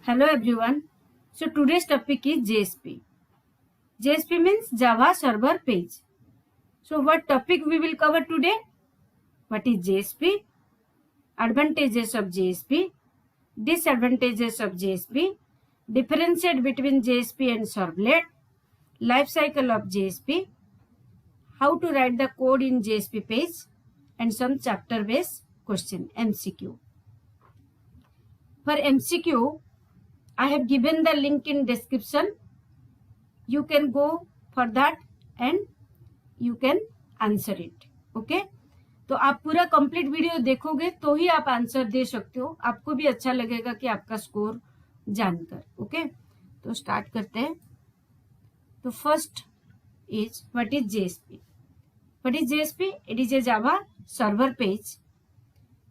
Hello everyone. So today's topic is JSP. JSP means Java Server Page. So what topic we will cover today? What is JSP? Advantages of JSP, disadvantages of JSP, differentiate between JSP and servlet, life cycle of JSP, how to write the code in JSP page, and some chapter based question MCQ. For MCQ, I have given the link in description. You can go for that and you can answer it. Okay? तो आप पूरा complete video देखोगे तो ही आप answer दे सकते हो. आपको भी अच्छा लगेगा कि आपका स्कोर जानकर. ओके, तो स्टार्ट करते हैं. तो first is what is JSP. What is JSP? It is a Java server page.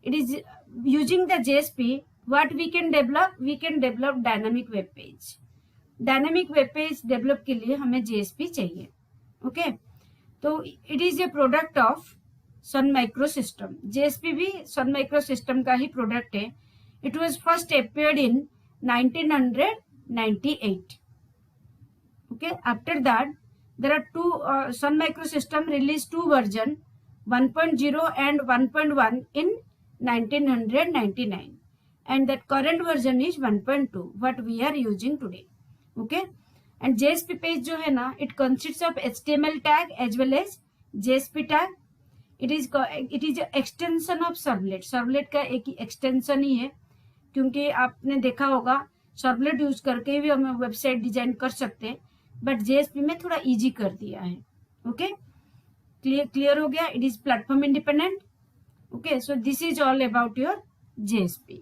It is using the JSP what we can develop dynamic web page. Dynamic web page develop के लिए हमें JSP चाहिए. Okay, तो it is a product of Sun Microsystem. JSP भी Sun Microsystem का ही product है. It was first appeared in 1998. Okay, after that there are two Sun Microsystem released two version 1.0 and 1.1 in 1999 and that current version is 1.2 what we are using today. Okay, and JSP page जो है ना, it consists of HTML tag as well as JSP tag. It is extension of servlet. servlet का एक ही extension ही है, क्योंकि आपने देखा होगा servlet यूज करके भी हम वेबसाइट डिजाइन कर सकते हैं, बट JSP में थोड़ा इजी कर दिया है. ओके, क्लियर हो गया. It is platform independent. Okay, so this is all about your JSP.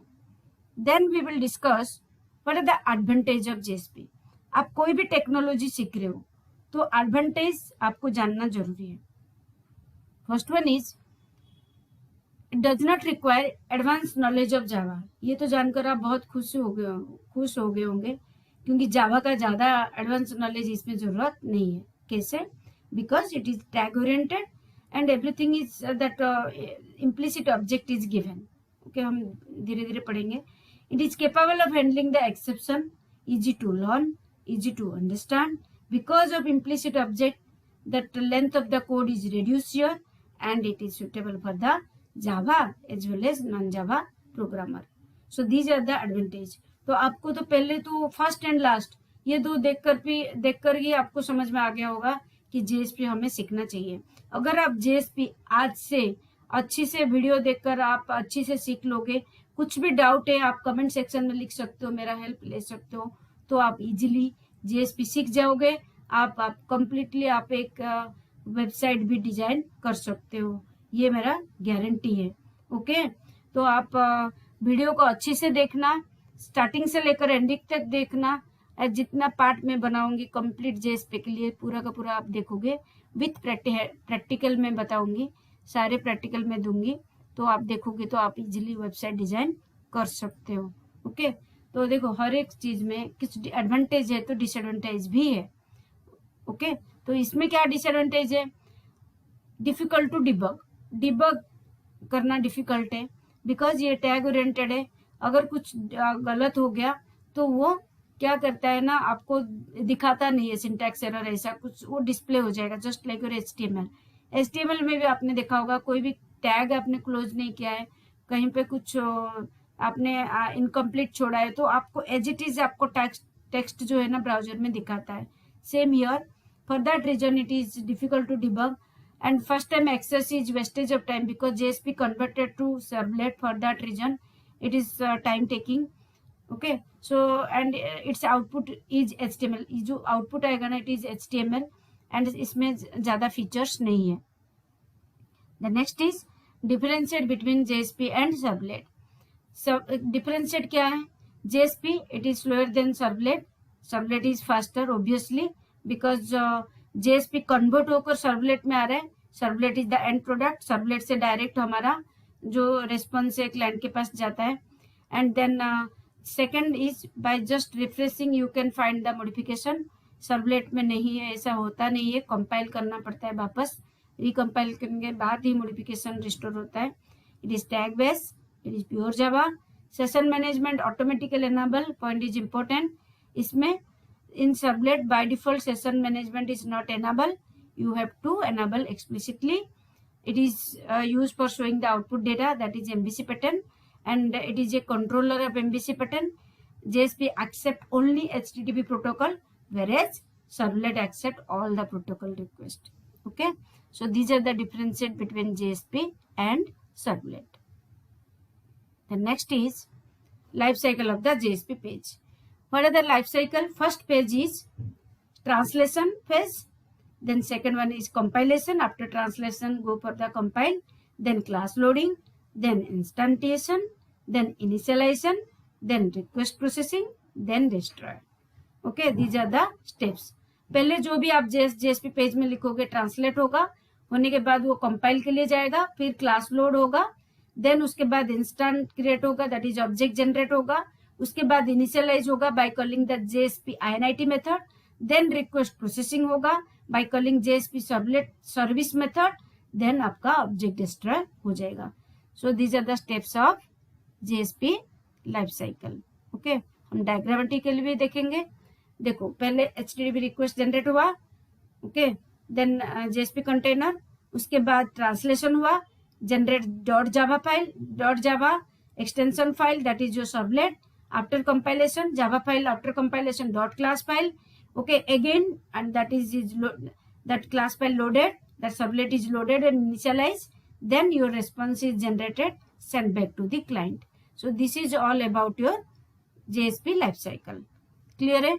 Then we will discuss what are the advantage of JSP. आप कोई भी टेक्नोलॉजी सीख रहे हो तो एडवांटेज आपको जानना जरूरी है. First one is it does not require advance knowledge of Java. ये तो जानकर आप बहुत खुश हो गए होंगे, क्योंकि जावा का ज्यादा एडवांस नॉलेज इसमें जरूरत नहीं है. कैसे? Because it is tag oriented and everything is that implicit object is given. Okay, हम धीरे धीरे पढ़ेंगे. It is capable of handling the exception, easy to learn, easy to understand. Because of implicit object, that length of the code is reduced here and it is suitable for the Java as well as non-Java programmer. So these are the advantage. तो आपको तो पहले तो first and last ये दो देखकर ही आपको समझ में आ गया होगा कि JSP हमें सीखना चाहिए. अगर आप JSP आज से अच्छी से वीडियो देखकर आप अच्छी से सीख लोगे, कुछ भी डाउट है आप कमेंट सेक्शन में लिख सकते हो, मेरा हेल्प ले सकते हो, तो आप इजीली JSP सीख जाओगे. आप कंप्लीटली आप एक वेबसाइट भी डिजाइन कर सकते हो, ये मेरा गारंटी है. ओके, तो आप वीडियो को अच्छे से देखना, स्टार्टिंग से लेकर एंडिंग तक देखना. जितना पार्ट में बनाऊंगी कंप्लीट JSP के लिए पूरा का पूरा आप देखोगे. विथ प्रैक्टिकल में बताऊंगी, सारे प्रैक्टिकल में दूंगी, तो आप देखोगे तो आप इजीली वेबसाइट डिजाइन कर सकते हो. ओके, तो देखो हर एक चीज में कुछ एडवांटेज है तो डिसएडवांटेज भी है. ओके, तो इसमें क्या डिसएडवांटेज है? डिफिकल्ट टू डिबग करना डिफिकल्ट है, बिकॉज ये टैग ओरिएंटेड है. अगर कुछ गलत हो गया तो वो क्या करता है ना, आपको दिखाता नहीं है सिंटैक्स एरर ऐसा कुछ, वो डिस्प्ले हो जाएगा जस्ट लाइक योर HTML में भी आपने देखा होगा, कोई भी टैग आपने क्लोज नहीं किया है, कहीं पे कुछ आपने इनकम्प्लीट छोड़ा है, तो आपको एज इट इज आपको टेक्स्ट जो है ना ब्राउजर में दिखाता है. Same here, for that reason it is difficult to debug and first time access is wastage of time because JSP converted to servlet. For that reason it is time taking. Okay, so and it's output is HTML. जो output आएगा ना it is HTML and इसमें ज्यादा features नहीं है. The next is differentiate between JSP and servlet. Differentiate क्या है? JSP it is slower than servlet. Servlet is faster obviously because JSP convert होकर सर्वलेट में आ रहा है. Servlet is the end product. Servlet से डायरेक्ट हमारा जो रेस्पॉन्स है क्लाइंट के पास जाता है. And then second is by just refreshing you can find the modification. Servlet में नहीं है, ऐसा होता नहीं है, कंपाइल करना पड़ता है वापस. रिकम्पाइल करने के बाद ही मॉडिफिकेशन रिस्टोर होता है. It is tag based, it is pure Java. Session management automatically enable point is important. इसमें in servlet by default session management is not enable. You have to enable explicitly. It is used for showing the output data, that is MVC pattern, and it is a controller of MVC pattern. JSP accept only HTTP protocol, whereas servlet accept all the protocol request. Okay, so these are the differences between JSP and servlet. The next is life cycle of the JSP page. What are the life cycle? First page is translation phase, then second one is compilation. After translation, go for the compile, then class loading, then instantiation, then initialization, then request processing, then destroy. Okay, these are the steps. पहले जो भी आप JSP page में लिखोगे translate होगा, होने के बाद वो कंपाइल के लिए जाएगा, फिर क्लास लोड होगा, देन उसके बाद इंस्टेंट क्रिएट होगा, दैट इज ऑब्जेक्ट जनरेट होगा, उसके बाद इनिशियलाइज होगा by calling the JSP INIT method, then request processing होगा by calling JSP servlet service method, then आपका ऑब्जेक्ट डिस्ट्रॉय हो जाएगा. So these are the steps of JSP life cycle. Okay, हम diagrammatically भी देखेंगे. देखो, पहले HTTP रिक्वेस्ट जनरेट हुआ, ओके, देन JSP कंटेनर, उसके बाद ट्रांसलेशन हुआ, generate .java file, .java extension file, that is your servlet. After compilation, Java file. After compilation, .class file. Okay, again, and that class file loaded, that servlet is loaded and initialized. Then your response is generated, sent back to the client. So this is all about your JSP life cycle. Clear है?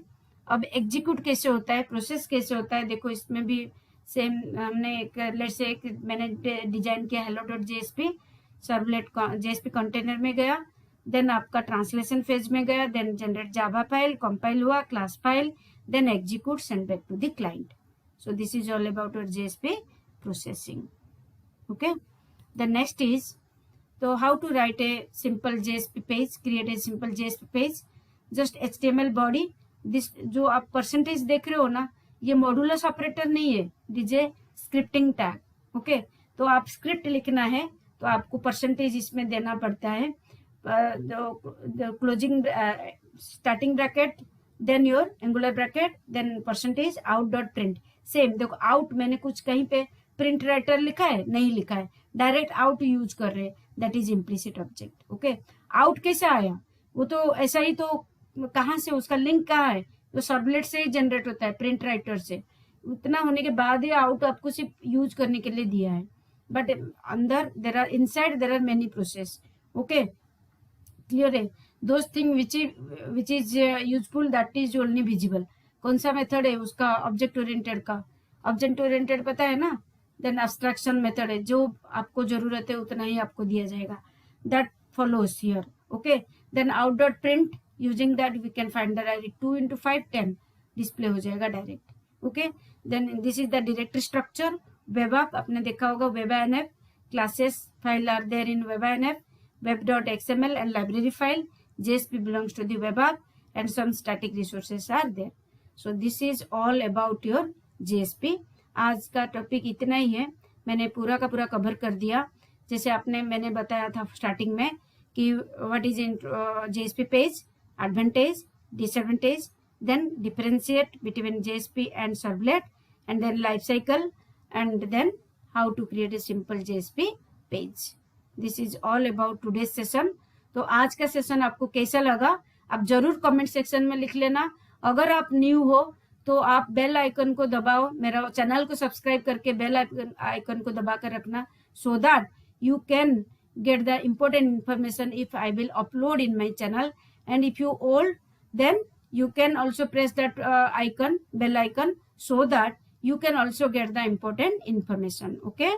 अब execute कैसे होता है, process कैसे होता है, देखो इसमें भी सेम हमने एक मैंने डिजाइन किया hello.jsp, सर्वलेट JSP कंटेनर में गया, देन आपका ट्रांसलेशन फेज में गया, then generate Java file, compile हुआ, class file, then execute, send back to the client. So this is all about your JSP processing. Okay, the next is, तो how to write a simple JSP page, create a simple JSP page. Just HTML body, this जो आप percentage देख रहे हो ना, ये modulus operator नहीं है, this A scripting tag. Okay, तो आप स्क्रिप्ट लिखना है तो आपको परसेंटेज इसमें देना पड़ता है. the closing starting bracket, then your angular bracket, then percentage out dot print. Same देखो, आउट मैंने कुछ कहीं पे प्रिंट राइटर लिखा है, नहीं लिखा है, डायरेक्ट आउट यूज कर रहे हैं, that is implicit object. Okay, out कैसे आया, वो तो ऐसा ही, तो कहाँ से, उसका लिंक कहाँ है, तो सर्वलेट से ही जनरेट होता है, प्रिंट राइटर से. उतना होने के बाद ही आउट आपको सिर्फ यूज करने के लिए दिया है, बट अंदर there are inside there are many process. Okay, clear है? Those thing which is useful, that is only visible. कौन सा मेथड है उसका, ऑब्जेक्ट ओरिएंटेड का. ऑब्जेक्ट ओरिएंटेड पता है ना, देन एब्स्ट्रैक्शन मेथड है, जो आपको जरूरत है उतना ही आपको दिया जाएगा, that follows here. Okay, then out dot print, using that we can find the direct 2x5 10 display हो जाएगा direct. Okay, then this is the directory structure. Web app आपने देखा होगा, web INF classes file are there in web INF, web.xml and library file. JSP belongs to the web app and some static resources are there. So this is all about your JSP. आज का topic इतना ही है, मैंने पूरा का पूरा cover कर दिया. जैसे मैंने बताया था स्टार्टिंग में कि what is in JSP page, advantage, disadvantage, then differentiate between JSP and servlet, and then life cycle, and then how to create a simple JSP page. This is all about today's session. तो आज का session आपको कैसा लगा आप जरूर comment section में लिख लेना. अगर आप न्यू हो तो आप बेल आइकन को दबाओ, मेरा चैनल को सब्सक्राइब करके बेल आइकन को दबा कर रखना, so that you can get the important information if I will upload in my channel. And if you old, then you can also press that icon, bell icon, so that you can also get the important information. Okay,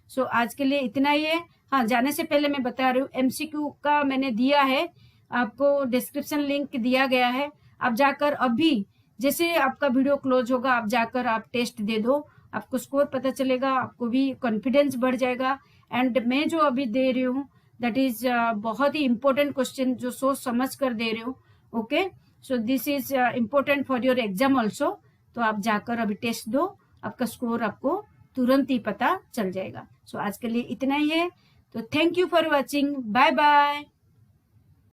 so आज के लिए इतना ही है. हाँ, जाने से पहले मैं बता रही हूँ, MCQ का मैंने दिया है आपको, डिस्क्रिप्शन लिंक दिया गया है. आप जाकर अभी, जैसे आपका वीडियो क्लोज होगा, आप जाकर आप टेस्ट दे दो, आपको स्कोर पता चलेगा, आपको भी कॉन्फिडेंस बढ़ जाएगा. एंड मैं जो अभी दे रही हूँ दैट इज बहुत ही इम्पोर्टेंट क्वेश्चन, जो सोच समझ कर दे रही हूँ. Okay, so this is important for your exam also. तो आप जाकर अभी टेस्ट दो, आपका स्कोर आपको तुरंत ही पता चल जाएगा. सो आज के लिए इतना ही है. तो thank you for watching, bye bye.